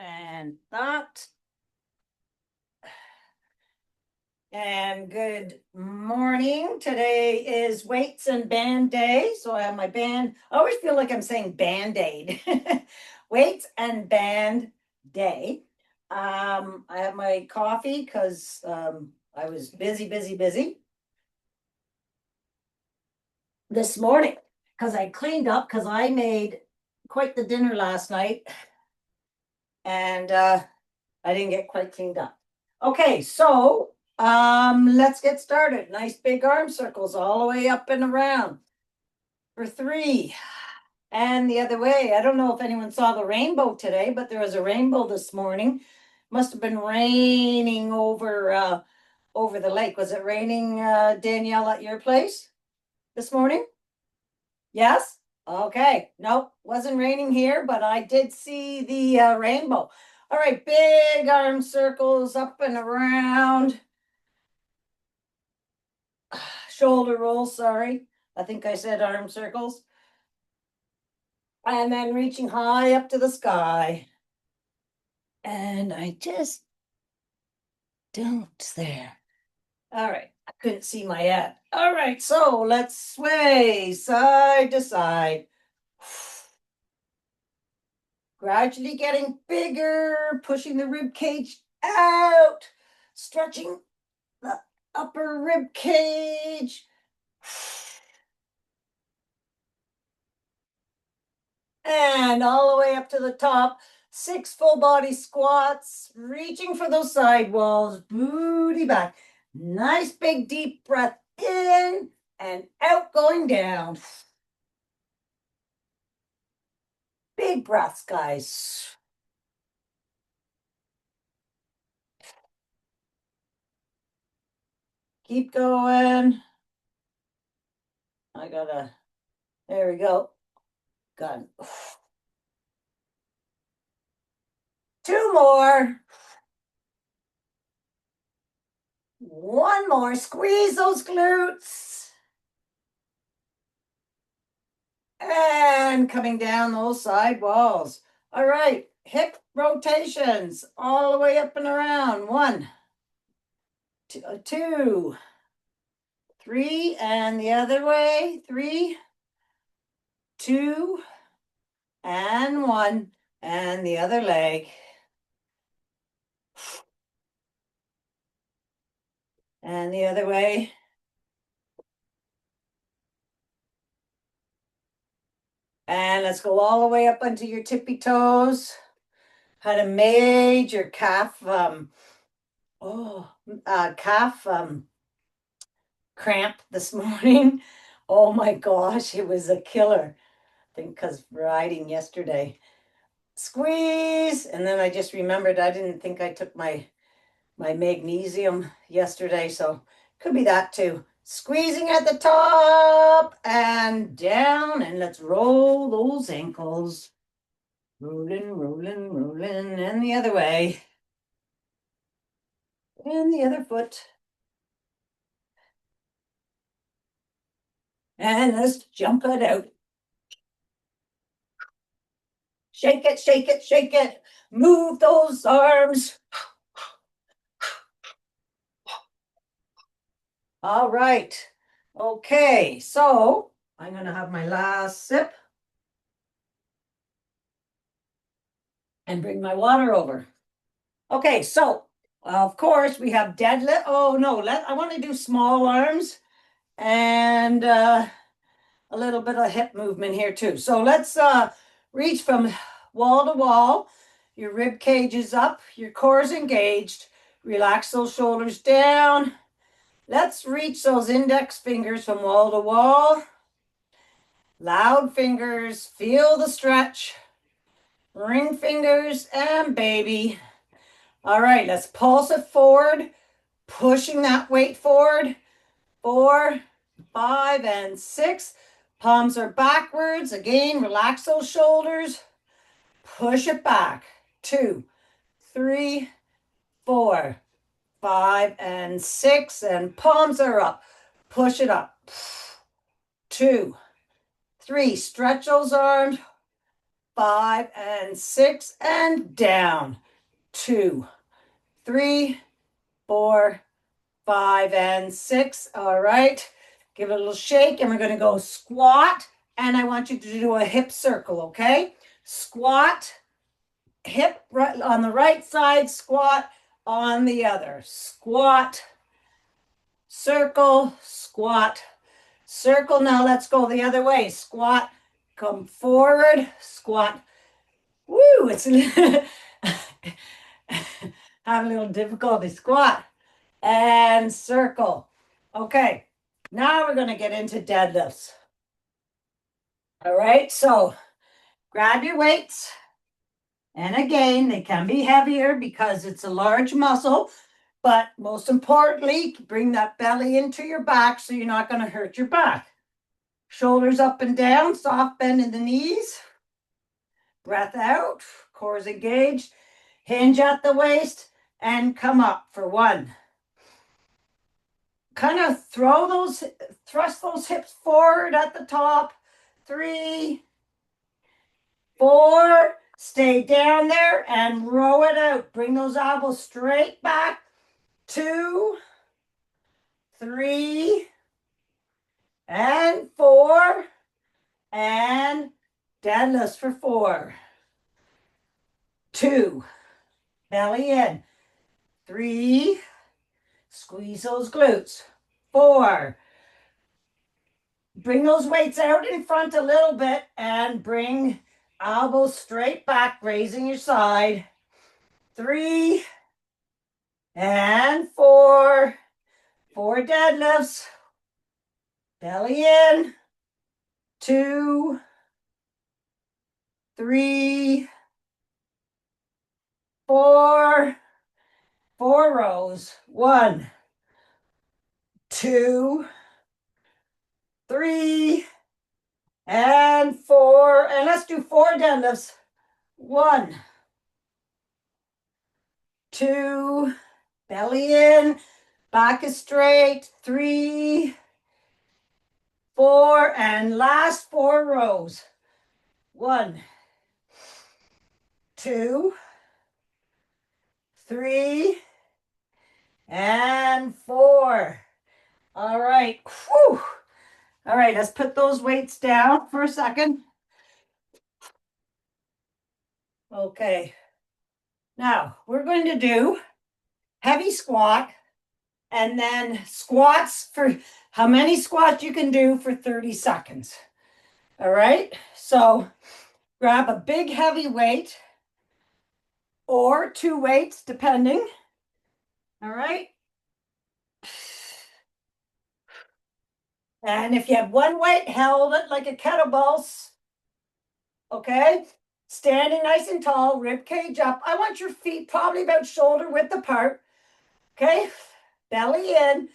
and that. And good morning. Today is weights and band day. So I have my band. I always feel like I'm saying band-aid. Weights and band day. I have my coffee because I was busy this morning because I cleaned up because I made quite the dinner last night and I didn't get quite cleaned up. Okay, so let's get started. Nice big arm circles all the way up and around for 3. And the other way. I don't know if anyone saw the rainbow today, but there was a rainbow this morning. Must have been raining over the lake. Was it raining, Danielle, at your place this morning? Yes? Okay. Nope, wasn't raining here, but I did see the rainbow. All right, big arm circles up and around. Shoulder roll, sorry. I think I said arm circles. And then reaching high up to the sky. And I just don't there. All right, I couldn't see my ad. All right, so let's sway side to side. Gradually getting bigger, pushing the rib cage out, stretching the upper rib cage. And all the way up to the top. 6 full body squats, reaching for those side walls, booty back. Nice big deep breath in and out, going down. Big breaths, guys. Keep going. There we go. Got 2 more. 1 more. Squeeze those glutes. And coming down those side walls. All right, hip rotations all the way up and around. 1, 2, 3, and the other way. 3, 2, and 1, and the other leg. And the other way. And let's go all the way up onto your tippy toes. Had a major calf calf cramp this morning. Oh my gosh, it was a killer. I think because riding yesterday. Squeeze, and then I just remembered I didn't think I took my magnesium yesterday, so could be that too. Squeezing at the top and down, and let's roll those ankles. Rolling, and the other way. And the other foot. And let's jump it out. Shake it, shake it, shake it. Move those arms. All right. Okay, so I'm going to have my last sip and bring my water over. Okay, so of course we have deadlift. Oh no, I want to do small arms and a little bit of hip movement here too. So let's reach from wall to wall. Your rib cage is up, your core is engaged. Relax those shoulders down. Let's reach those index fingers from wall to wall. Loud fingers, feel the stretch. Ring fingers and baby. All right, let's pulse it forward, pushing that weight forward. 4, 5, and 6. Palms are backwards. Again, relax those shoulders. Push it back. 2, 3, 4, 5, and 6. And palms are up. Push it up. 2, 3. Stretch those arms. 5 and 6 and down. 2, 3, 4, 5 and 6. All right. Give it a little shake and we're going to go squat. And I want you to do a hip circle, okay? Squat, hip right on the right side, squat on the other. Squat, circle, squat, circle. Now let's go the other way. Squat, come forward, squat. Woo, it's have a little difficulty. Squat and circle. Okay, now we're going to get into deadlifts. All right, so grab your weights. And again, they can be heavier because it's a large muscle, but most importantly, bring that belly into your back so you're not going to hurt your back. Shoulders up and down, soft bend in the knees. Breath out, cores engaged. Hinge at the waist and come up for 1. Kind of thrust those hips forward at the top. 3, 4, stay down there and row it out. Bring those elbows straight back. 2, 3, and 4, and deadlifts for 4. 2, belly in. 3, squeeze those glutes. 4, bring those weights out in front a little bit and bring elbows straight back, raising your side. 3, and 4. 4 deadlifts. Belly in. 2, 3, 4. 4 rows. 1, 2, 3, and 4. And let's do 4 deadlifts. 1, 2, belly in, back is straight. 3, 4, and last 4 rows. 1, 2, 3, and 4. All right. Whew. All right, let's put those weights down for a second. Okay. Now, we're going to do heavy squat and then squats for how many squats you can do for 30 seconds. All right. So grab a big heavy weight or 2 weights, depending. All right. And if you have 1 weight, hold it like a kettlebell. Okay. Standing nice and tall, rib cage up. I want your feet probably about shoulder width apart. Okay. Belly in,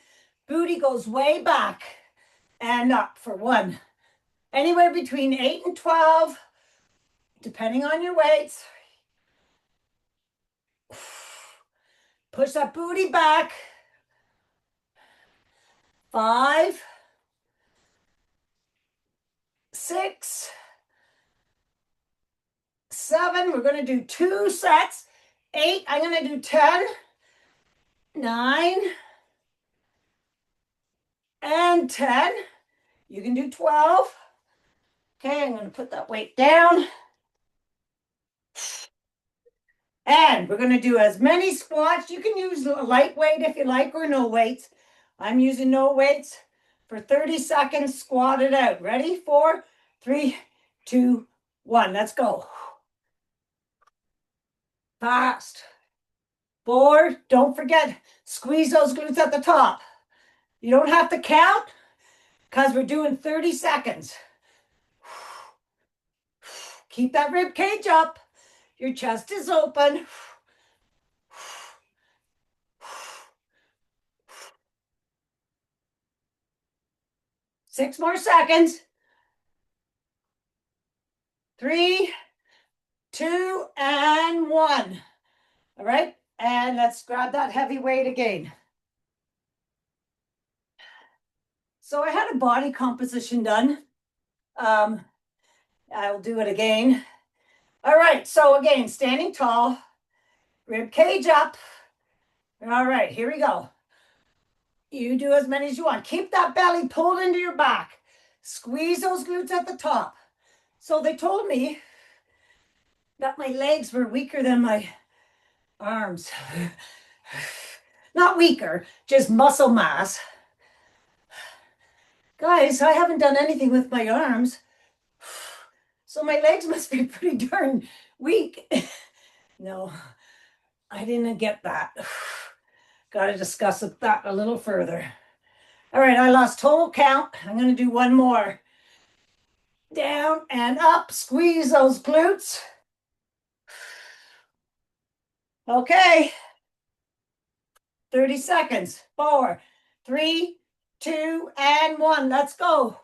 booty goes way back and up for 1. Anywhere between 8 and 12, depending on your weights. Push that booty back. 5, 6, 7. We're going to do 2 sets. 8. I'm going to do 10, 9, and 10. You can do 12. Okay, I'm going to put that weight down. And we're going to do as many squats. You can use a lightweight if you like or no weights. I'm using no weights for 30 seconds. Squat it out. Ready? 4, 3, 2, 1. Let's go. Fast. 4. Don't forget, squeeze those glutes at the top. You don't have to count because we're doing 30 seconds. Keep that rib cage up. Your chest is open. 6 more seconds. 3, 2, and 1. All right. And let's grab that heavy weight again. So I had a body composition done. I'll do it again. All right, so again, standing tall, rib cage up. All right, here we go. You do as many as you want. Keep that belly pulled into your back. Squeeze those glutes at the top. So they told me that my legs were weaker than my arms. Not weaker, just muscle mass. Guys, I haven't done anything with my arms. So my legs must be pretty darn weak. No, I didn't get that. Got to discuss that a little further. All right, I lost total count. I'm going to do one more. Down and up. Squeeze those glutes. Okay. 30 seconds. 4, 3, 2, and 1. Let's go.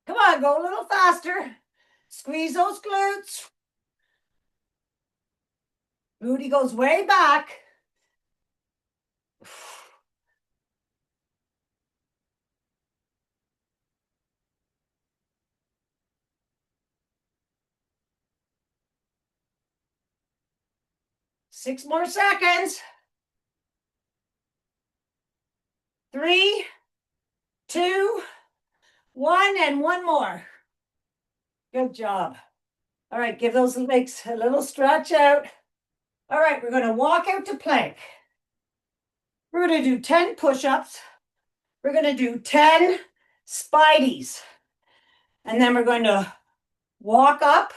Come on, go a little faster. Squeeze those glutes. Booty goes way back. Six more seconds. 3, 2, 1, and one more. Good job. All right, give those legs a little stretch out. All right, we're going to walk out to plank. We're going to do 10 push-ups. We're going to do 10 spideys. And then we're going to walk up.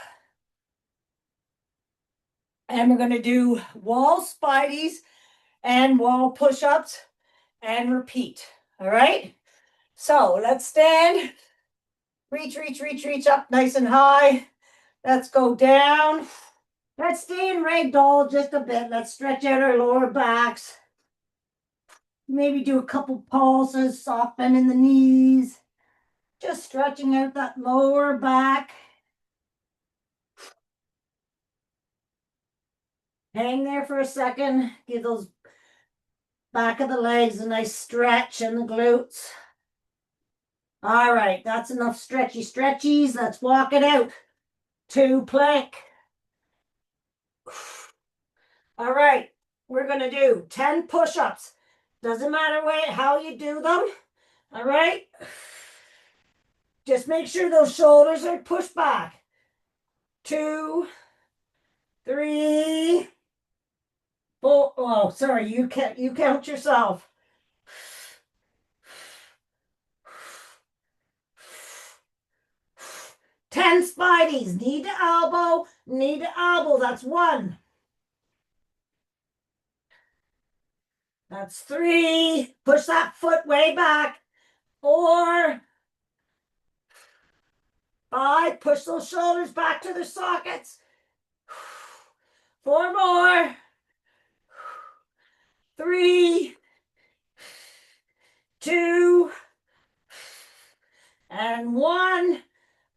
And we're going to do wall spideys and wall push-ups and repeat. All right? So let's stand. Reach, reach, reach, reach up nice and high. Let's go down. Let's stay in ragdoll just a bit. Let's stretch out our lower backs. Maybe do a couple pulses, soften in the knees. Just stretching out that lower back. Hang there for a second. Give those back of the legs a nice stretch in the glutes. All right, that's enough stretchy stretchies. Let's walk it out to plank. All right, we're going to do 10 push-ups. Doesn't matter how you do them. All right? Just make sure those shoulders are pushed back. 2, 3, 4. Oh, sorry, you count yourself. 10 spideys, knee to elbow, knee to elbow. That's 1. That's 3. Push that foot way back. 4, 5. Push those shoulders back to their sockets. 4 more. 3, 2, and 1.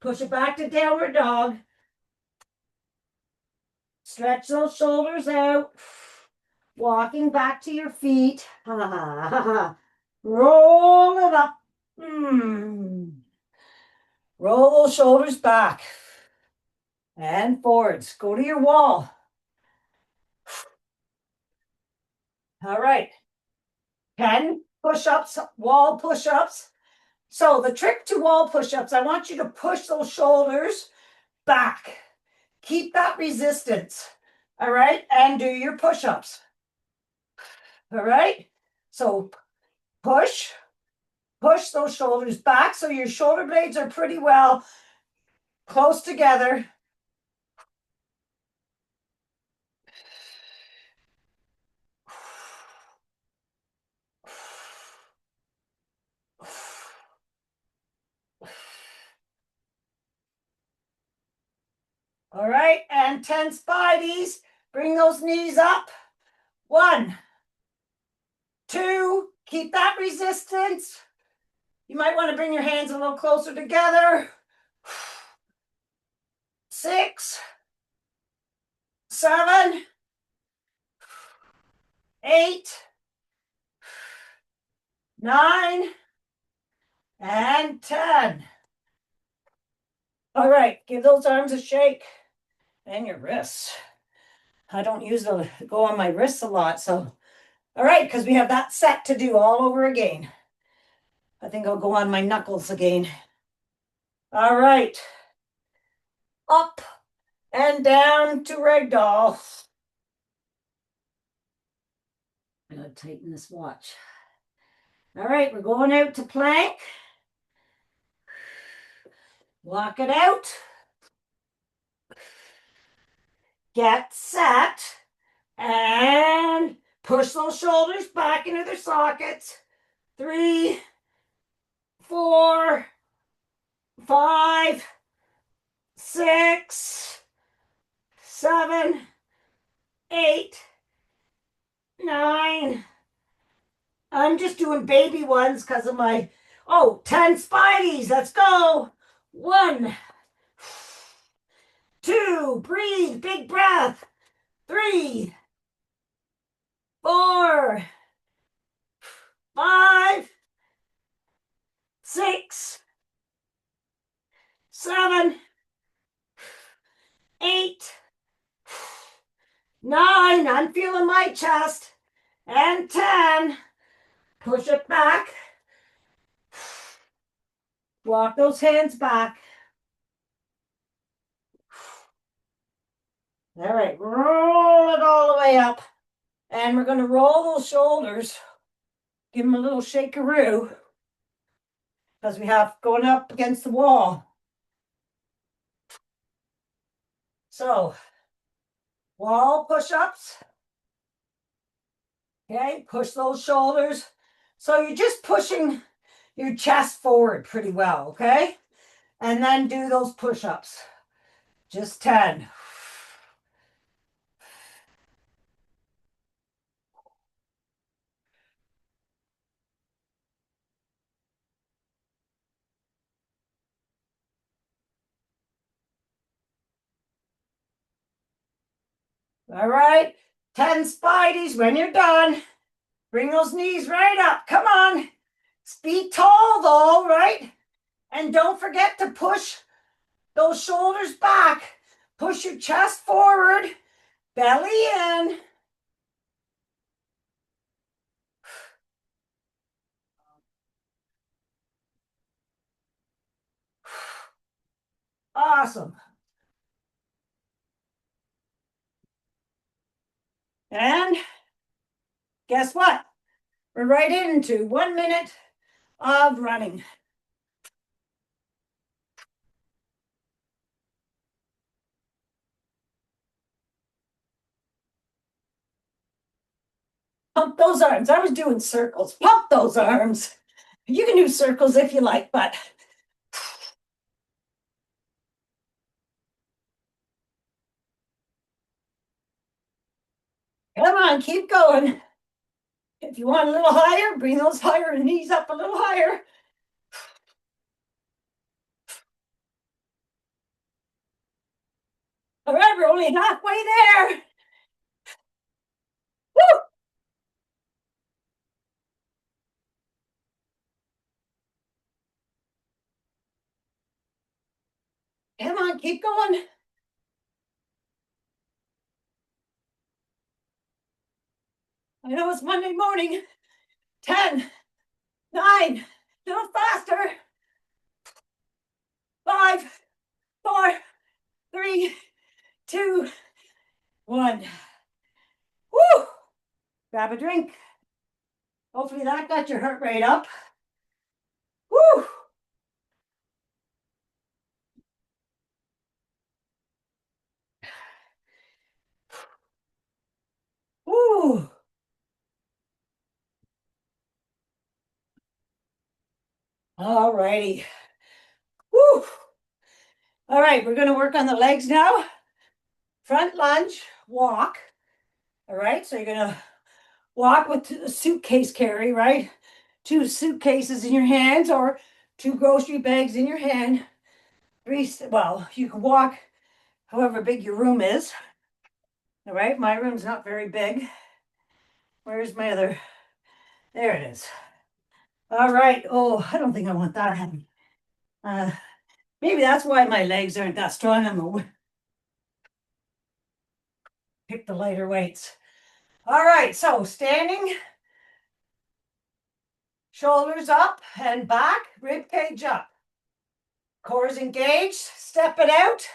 Push it back to downward dog. Stretch those shoulders out. Walking back to your feet. Roll it up. Roll those shoulders back and forwards. Go to your wall. All right. 10 push-ups, wall push-ups. So the trick to wall push-ups, I want you to push those shoulders back. Keep that resistance. All right. And do your push-ups. All right. So push those shoulders back so your shoulder blades are pretty well close together. All right, and 10 spideys. Bring those knees up. 1, 2, keep that resistance. You might want to bring your hands a little closer together. 6, 7, 8, 9, and 10. All right, give those arms a shake and your wrists. I don't usually go on my wrists a lot, so all right, because we have that set to do all over again. I think I'll go on my knuckles again. All right, up and down to ragdoll. I'm gonna tighten this watch. All right, we're going out to plank. Walk it out. Get set. And push those shoulders back into their sockets. 3, 4, 5, 6, 7, 8, 9. I'm just doing baby ones because of my, 10 spideys. Let's go. 1, 2, breathe, big breath. 3, 4, 5, 6, 7, 8, 9. I'm feeling my chest. And 10. Push it back. Walk those hands back. All right, roll it all the way up. And we're going to roll those shoulders. Give them a little shakeroo. Because we have going up against the wall. So, wall push-ups. Okay, push those shoulders. So you're just pushing your chest forward pretty well, okay? And then do those push-ups. Just 10. All right, 10 spideys. When you're done, bring those knees right up. Come on. Be tall though, right? And don't forget to push those shoulders back. Push your chest forward, belly in. Awesome. And guess what? We're right into 1 minute of running. Pump those arms. I was doing circles. Pump those arms. You can do circles if you like, but come on, keep going. If you want a little higher, bring those higher knees up a little higher. All right, we're only halfway there. Woo! Come on, keep going. I know it's Monday morning. 10, 9, a little faster. 5, 4, 3, 2, 1. Woo! Grab a drink. Hopefully that got your heart rate up. Woo! Woo! All righty. Woo! All right, we're going to work on the legs now. Front lunge, walk. All right, so you're going to walk with a suitcase carry, right? 2 suitcases in your hands or 2 grocery bags in your hand. 3, well, you can walk however big your room is. All right, my room's not very big. Where's my other? There it is. All right. Oh, I don't think I want that heavy. Maybe that's why my legs aren't that strong. Pick the lighter weights. All right, so standing, shoulders up and back, rib cage up. Cores engaged, step it out,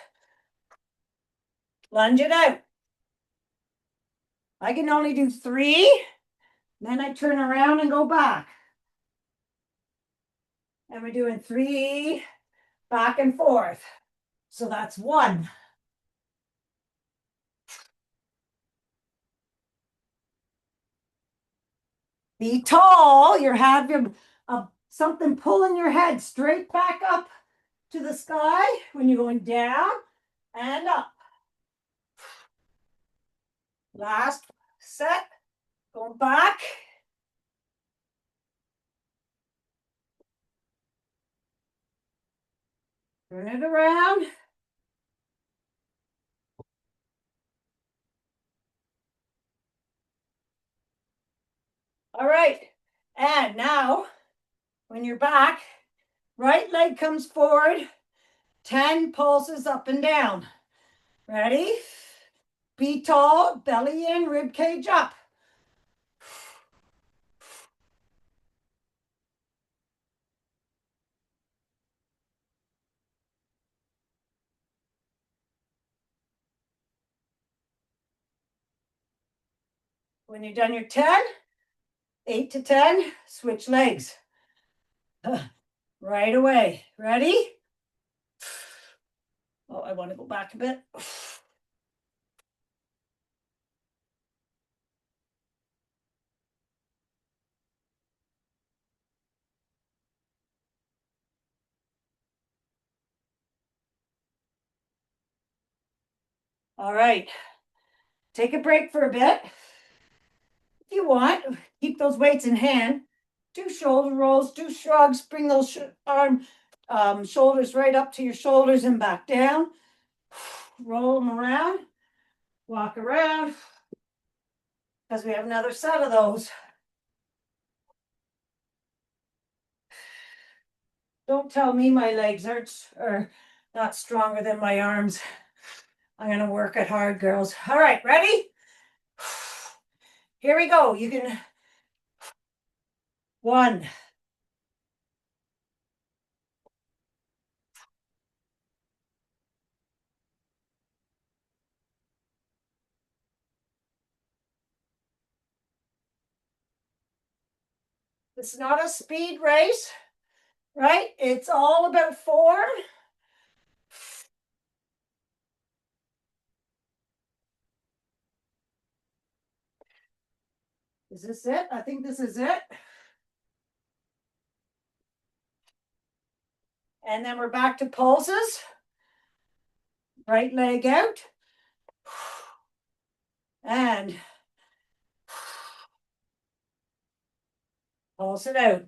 lunge it out. I can only do 3, then I turn around and go back. And we're doing 3 back and forth. So that's 1. Be tall. You have your something pulling your head straight back up to the sky when you're going down and up. Last set. Go back. Turn it around. All right. And now, when you're back, right leg comes forward, 10 pulses up and down. Ready? Be tall, belly in, rib cage up. When you're done your 10, 8 to 10, switch legs. Right away. Ready? Oh, I want to go back a bit. All right. Take a break for a bit. If you want, keep those weights in hand. Do shoulder rolls, do shrugs, bring those shoulders right up to your shoulders and back down. Roll them around, walk around, because we have another set of those. Don't tell me my legs are not stronger than my arms. I'm going to work it hard, girls. All right, ready? Here we go. You can 1. It's not a speed race, right? It's all about form. Is this it? I think this is it. And then we're back to pulses. Right leg out. And pulse it out.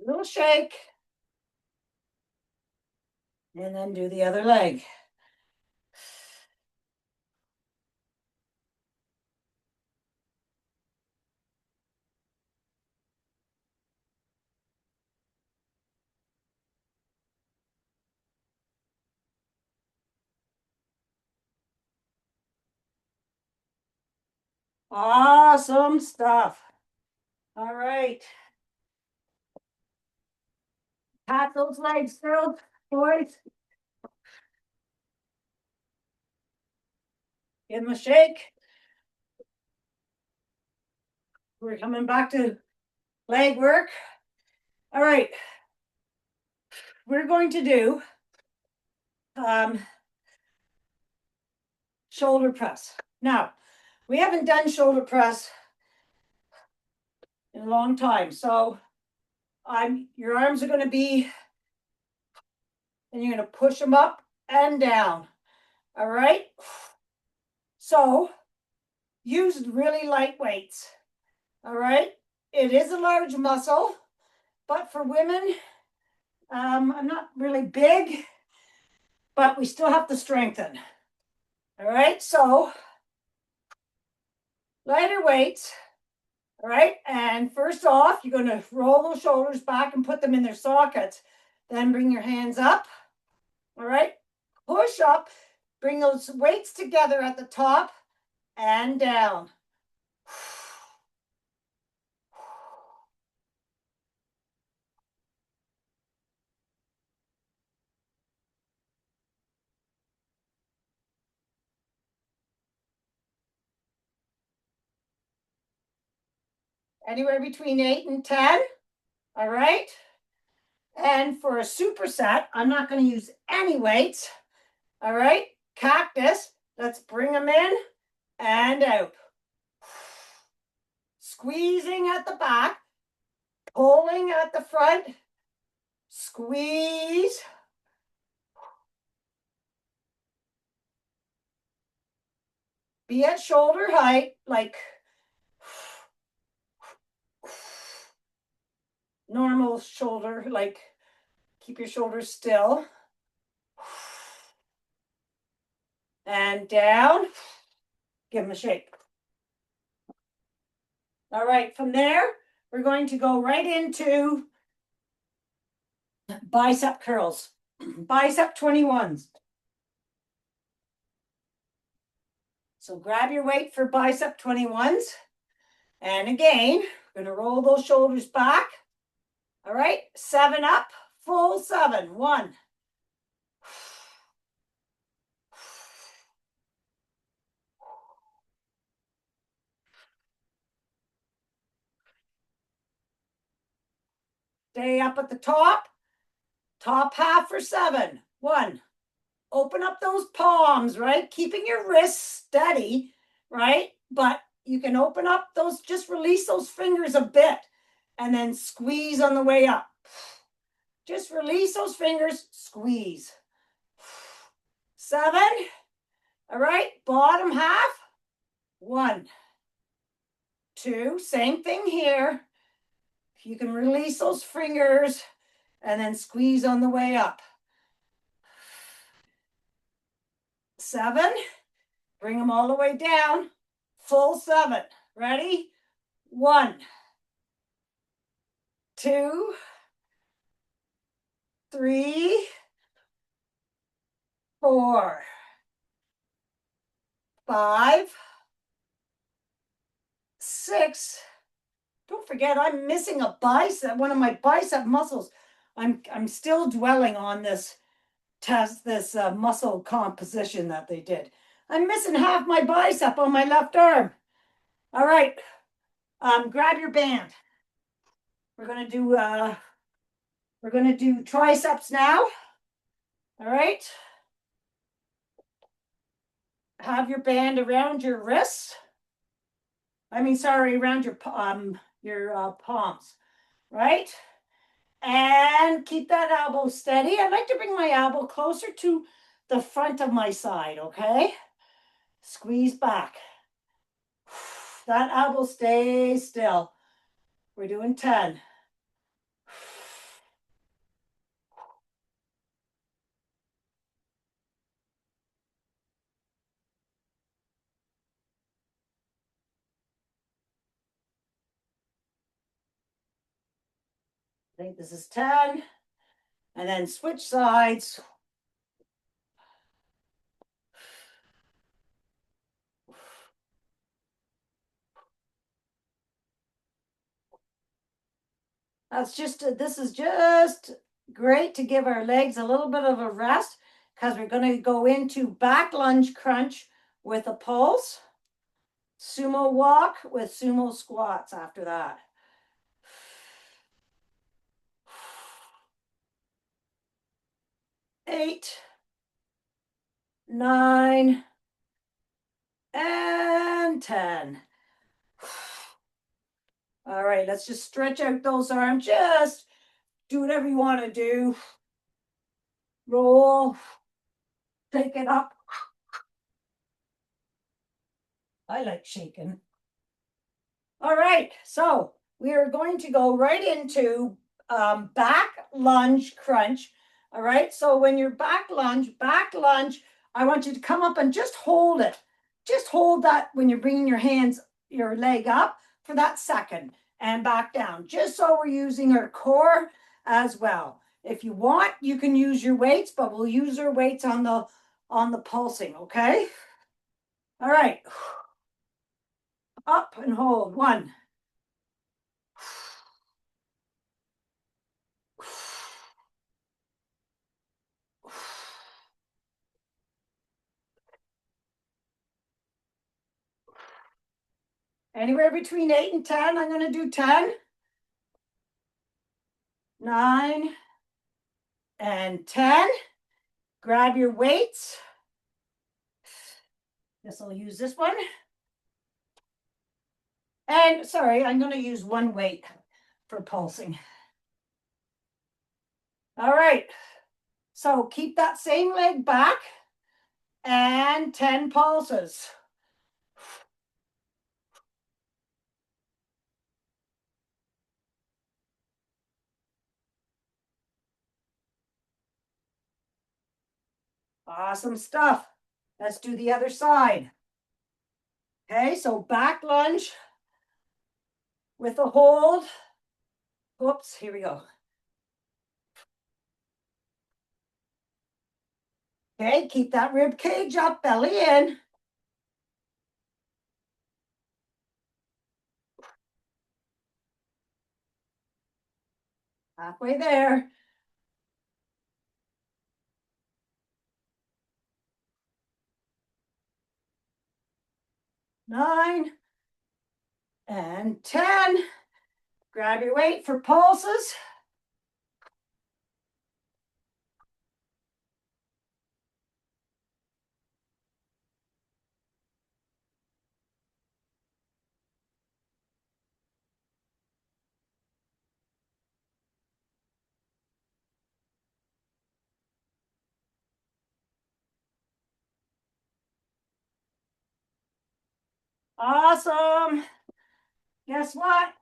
Little shake. And then do the other leg. Awesome stuff. All right. Pat those legs, girls, boys. Give them a shake. We're coming back to leg work. All right. We're going to do shoulder press. Now, we haven't done shoulder press in a long time. So your arms are going to be, and you're going to push them up and down. All right. So use really light weights. All right. It is a large muscle, but for women, I'm not really big. but we still have to strengthen. All right, so lighter weights. All right, and first off, you're going to roll those shoulders back and put them in their sockets. Then bring your hands up. All right, push up, bring those weights together at the top and down. Anywhere between 8 and 10. All right. And for a superset, I'm not going to use any weights. All right. Cactus. Let's bring them in and out. Squeezing at the back, pulling at the front, squeeze. Be at shoulder height, like normal shoulder, like keep your shoulders still. And down. Give them a shake. All right, from there, we're going to go right into bicep curls. Bicep 21s. So grab your weight for bicep 21s. And again, we're going to roll those shoulders back. All right, 7 up, full 7. 1. Stay up at the top. Top half for 7. 1. Open up those palms, right? Keeping your wrists steady, right? But you can open up those, just release those fingers a bit and then squeeze on the way up. Just release those fingers, squeeze. 7. All right, bottom half. 1, 2, same thing here. You can release those fingers and then squeeze on the way up. 7, bring them all the way down. Full 7. Ready? 1, 2, 3, 4, 5, 6. Don't forget, I'm missing a bicep, one of my bicep muscles. I'm still dwelling on this test, this muscle composition that they did. I'm missing half my bicep on my left arm. All right, grab your band. We're gonna do triceps now. All right. Have your band around your wrists. Around your palms, right? And keep that elbow steady. I like to bring my elbow closer to the front of my side, okay? Squeeze back. That elbow stays still. We're doing 10. I think this is 10. And then switch sides. This is just great to give our legs a little bit of a rest because we're going to go into back lunge crunch with a pulse, sumo walk with sumo squats after that. 8, 9, and 10. All right, let's just stretch out those arms. Just do whatever you want to do. Roll, take it up. I like shaking. All right, so we are going to go right into back lunge crunch All right. So when you're back lunge, I want you to come up and just hold it. Just hold that when you're bringing your hands, your leg up for that second and back down, just so we're using our core as well. If you want, you can use your weights, but we'll use our weights on the pulsing, okay? All right. Up and hold. 1. Anywhere between 8 and 10. I'm going to do 10, 9, and 10. Grab your weights. Guess I'll use this one. And sorry, I'm going to use one weight for pulsing. All right. So keep that same leg back and 10 pulses. Awesome stuff. Let's do the other side. Okay, so back lunge with a hold. Oops, here we go. Okay, keep that rib cage up, belly in. Halfway there. 9 and 10. Grab your weight for pulses. Awesome. Guess what?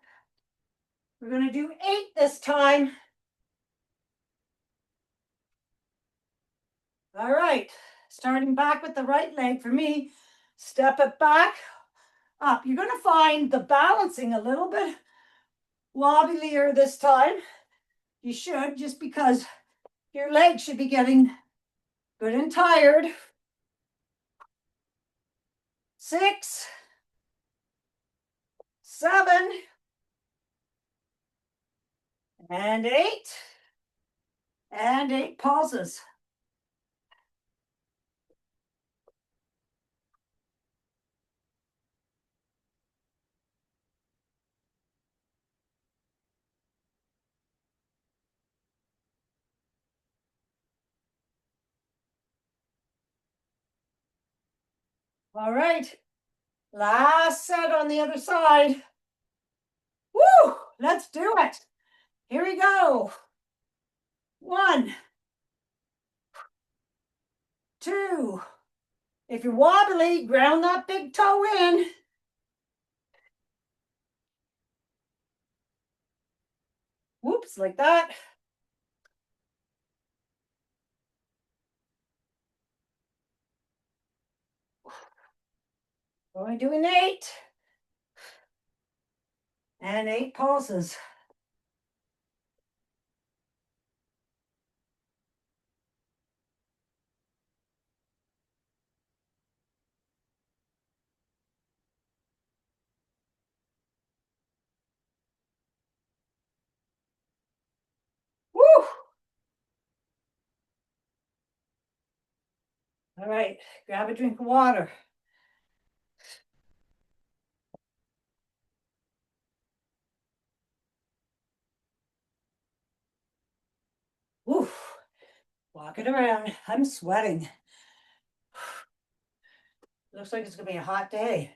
We're going to do 8 this time. All right. Starting back with the right leg for me. Step it back, up. You're going to find the balancing a little bit wobblier this time. You should, just because your leg should be getting good and tired. 6, 7, and 8. And 8 pulses. All right. Last set on the other side. Woo! Let's do it. Here we go. 1, 2. If you're wobbly, ground that big toe in. Whoops, like that. Only doing 8. And 8 pulses. Woo! All right, grab a drink of water. Oof. Walk it around. I'm sweating. Looks like it's gonna be a hot day.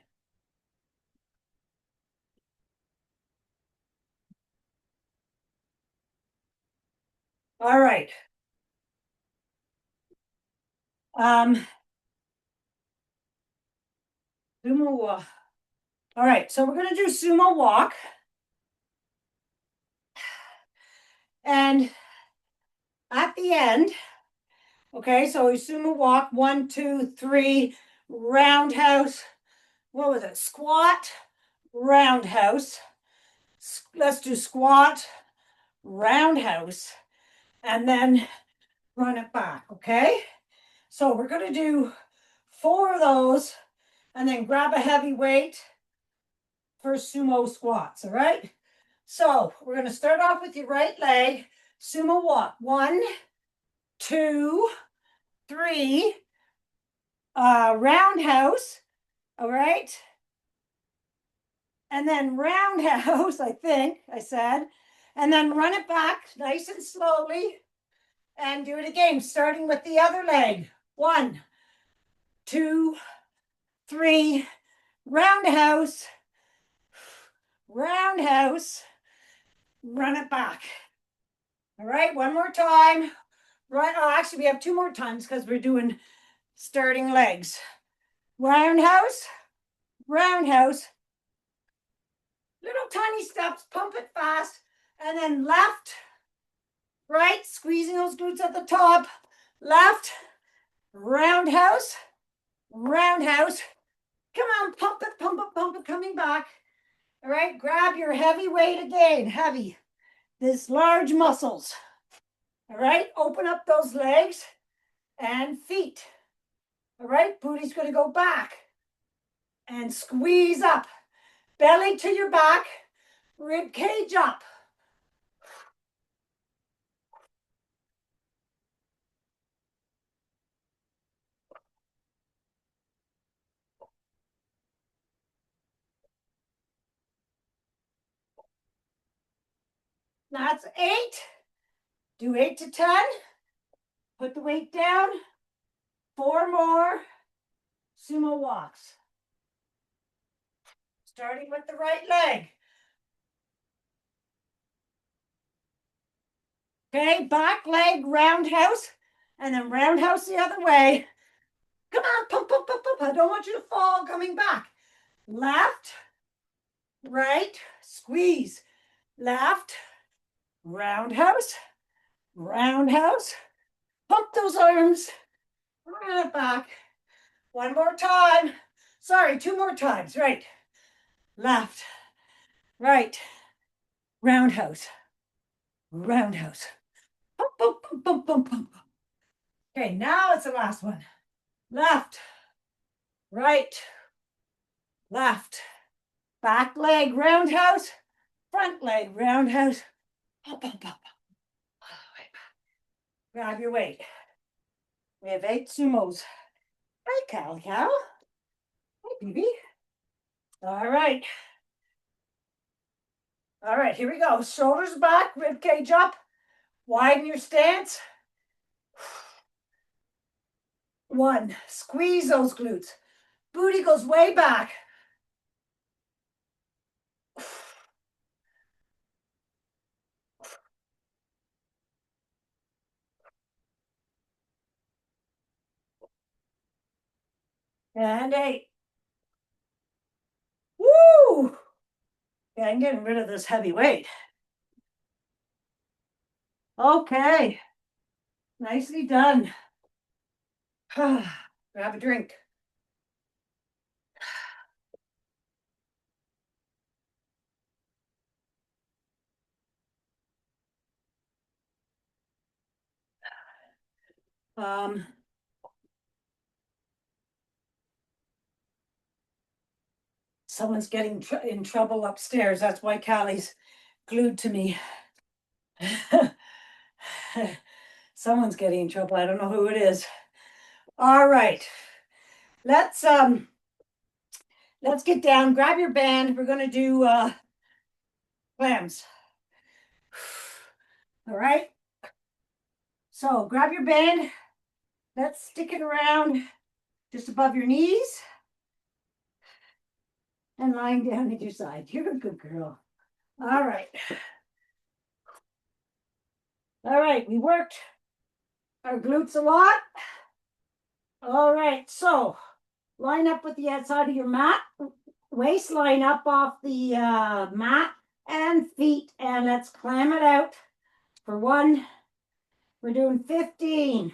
All right. Sumo walk. All right, so we're gonna do sumo walk. And at the end, okay, so we sumo walk, 1, 2, 3, roundhouse. What was it? Squat, roundhouse. Let's do squat, roundhouse, and then run it back, okay? So we're going to do 4 of those and then grab a heavy weight for sumo squats, all right? So we're going to start off with your right leg, sumo walk. 1, 2, 3, roundhouse, all right? And then roundhouse, I think I said, and then run it back nice and slowly and do it again, starting with the other leg. 1, 2, 3, roundhouse, roundhouse, run it back. All right, one more time. Right, oh, actually, we have 2 more times because we're doing starting legs. Roundhouse, roundhouse, little tiny steps, pump it fast, and then left, right, squeezing those glutes at the top, left, roundhouse, roundhouse. Come on, pump it, coming back. All right, grab your heavy weight again, heavy. This large muscles. All right, open up those legs and feet. All right, booty's going to go back and squeeze up. Belly to your back, rib cage up. That's 8. Do 8 to 10. Put the weight down. 4 more sumo walks. Starting with the right leg. Okay, back leg roundhouse, and then roundhouse the other way. Come on, pump. I don't want you to fall coming back. Left, right, squeeze. Left, roundhouse, roundhouse. Pump those arms. Run it back. 1 more time. Sorry, 2 more times. Right, left, right, roundhouse, roundhouse. Pump. Okay, now it's the last one. Left, right, left. Back leg roundhouse, front leg roundhouse. Pump. Grab your weight. We have 8 sumos. Hi, cow. Hi, baby. All right. All right, here we go. Shoulders back, rib cage up. Widen your stance. 1, squeeze those glutes. Booty goes way back. And 8. Woo! Yeah, I'm getting rid of this heavy weight. Okay. Nicely done. Grab a drink. Someone's getting in trouble upstairs. That's why Callie's glued to me. Someone's getting in trouble. I don't know who it is. All right. Let's get down. Grab your band. We're gonna do clams. All right. So grab your band. Let's stick it around just above your knees and lying down at your side. You're a good girl. All right. All right, we worked our glutes a lot. All right, so line up with the outside of your mat, waist line up off the mat and feet, and let's clam it out for 1, We're doing 15.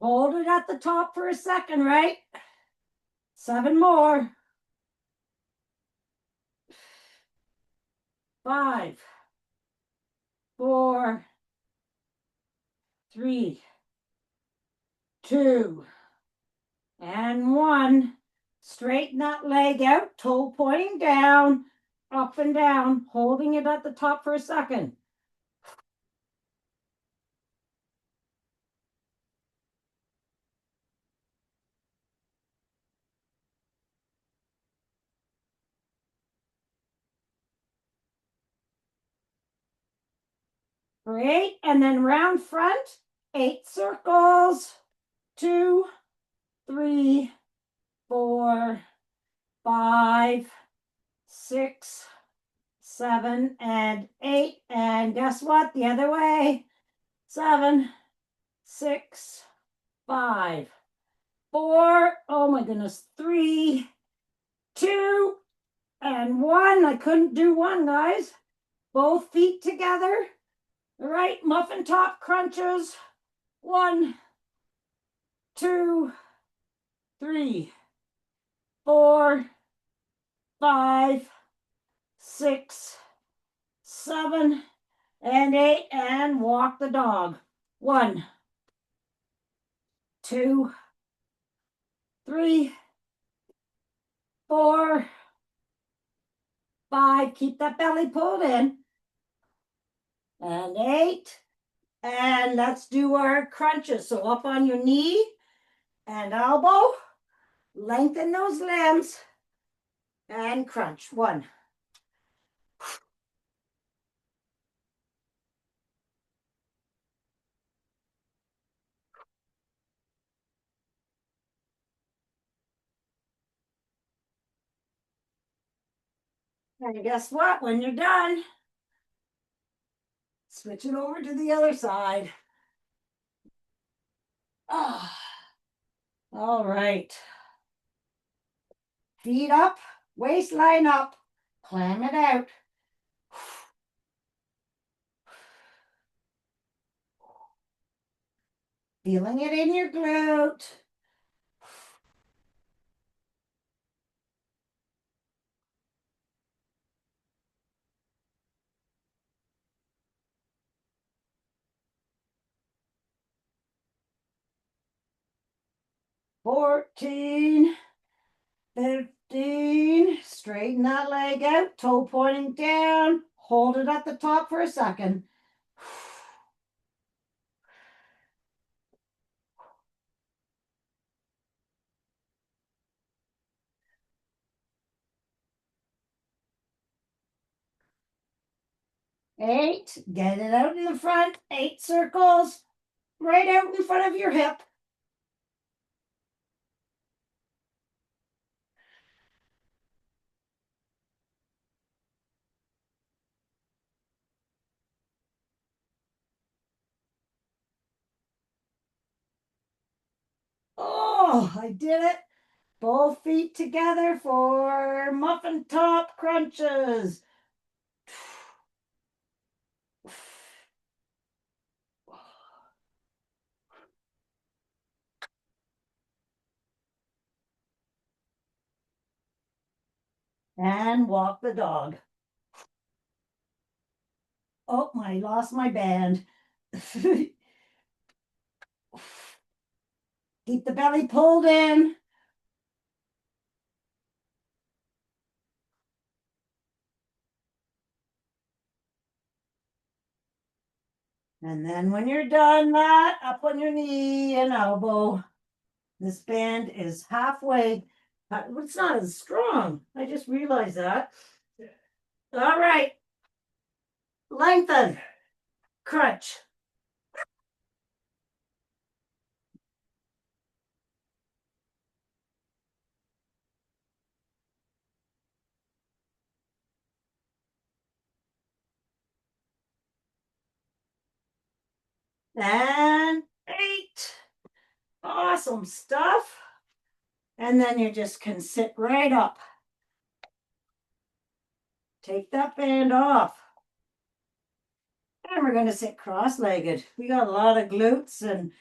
Hold it at the top for a second, right? 7 more. 5, 4, 3, 2, and 1. Straighten that leg out, toe pointing down, up and down, holding it at the top for a second. Great. And then round front, 8 circles. 2, 3, 4, 5, 6, 7, and 8. And guess what? The other way. 7, 6, 5, 4. Oh my goodness. 3, 2, and 1. I couldn't do 1, guys. Both feet together. All right, muffin top crunches. 1, 2, 3, 4, 5, 6, 7, and 8. And walk the dog. 1, 2, 3, 4, 5. Keep that belly pulled in. And 8. And let's do our crunches. So up on your knee and elbow. Lengthen those limbs. And crunch. 1. And guess what? When you're done, switch it over to the other side. Ah, all right. Feet up, waistline up, climb it out. Feeling it in your glute. Fourteen, 15. Straighten that leg out, toe pointing down. Hold it at the top for a second. Eight, get it out in the front. 8 circles, right out in front of your hip. Oh, I did it. Both feet together for muffin top crunches. And walk the dog. Oh, I lost my band. Keep the belly pulled in. And then when you're done that, up on your knee and elbow. This band is halfway. It's not as strong. I just realized that. All right. Lengthen. Crunch. And 8. Awesome stuff. And then you just can sit right up. Take that band off. And we're going to sit cross-legged. We got a lot of glutes and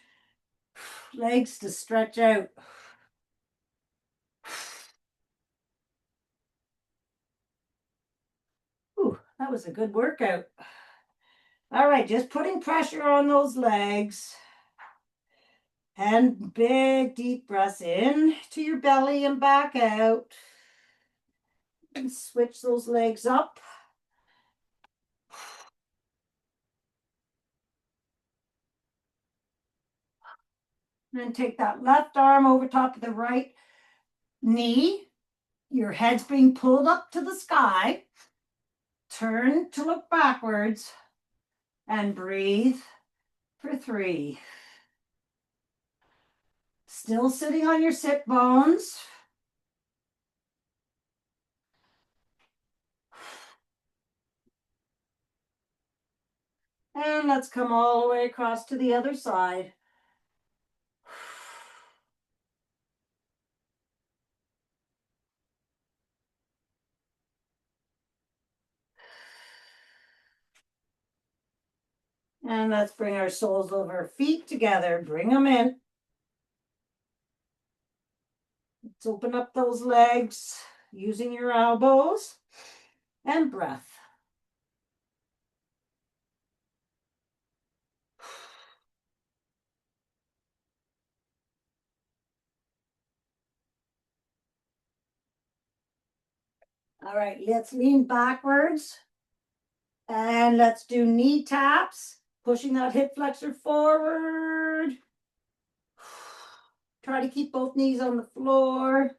legs to stretch out. Ooh, that was a good workout. All right, just putting pressure on those legs. And big deep breaths in to your belly and back out. And switch those legs up. And then take that left arm over top of the right knee. Your head's being pulled up to the sky. Turn to look backwards and breathe for 3. Still sitting on your sit bones. And let's come all the way across to the other side. And let's bring our soles of our feet together. Bring them in. Let's open up those legs using your elbows and breath. All right, let's lean backwards and let's do knee taps, pushing that hip flexor forward. Try to keep both knees on the floor.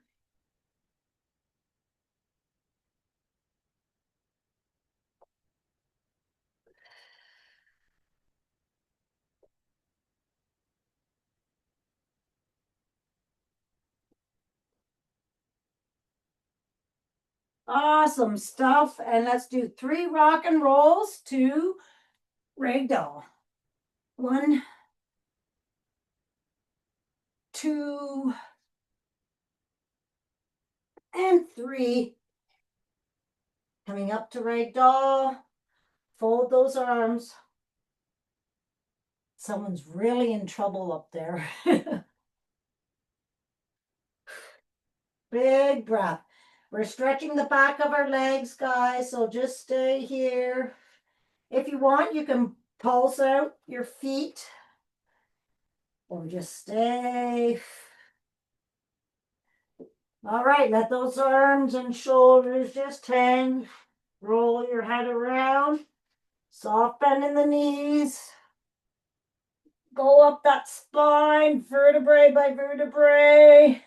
Awesome stuff. And let's do 3 rock and rolls to ragdoll. 1, 2, and 3. Coming up to ragdoll. Fold those arms. Someone's really in trouble up there. Big breath. We're stretching the back of our legs, guys, so just stay here. If you want, you can pulse out your feet or just stay. All right, let those arms and shoulders just hang. Roll your head around. Soft bend in the knees. Go up that spine, vertebrae by vertebrae.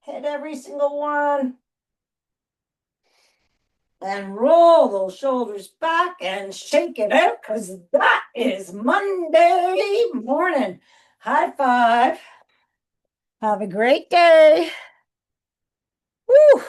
Hit every single one. And roll those shoulders back and shake it out because that is Monday morning. High five. Have a great day. Woo!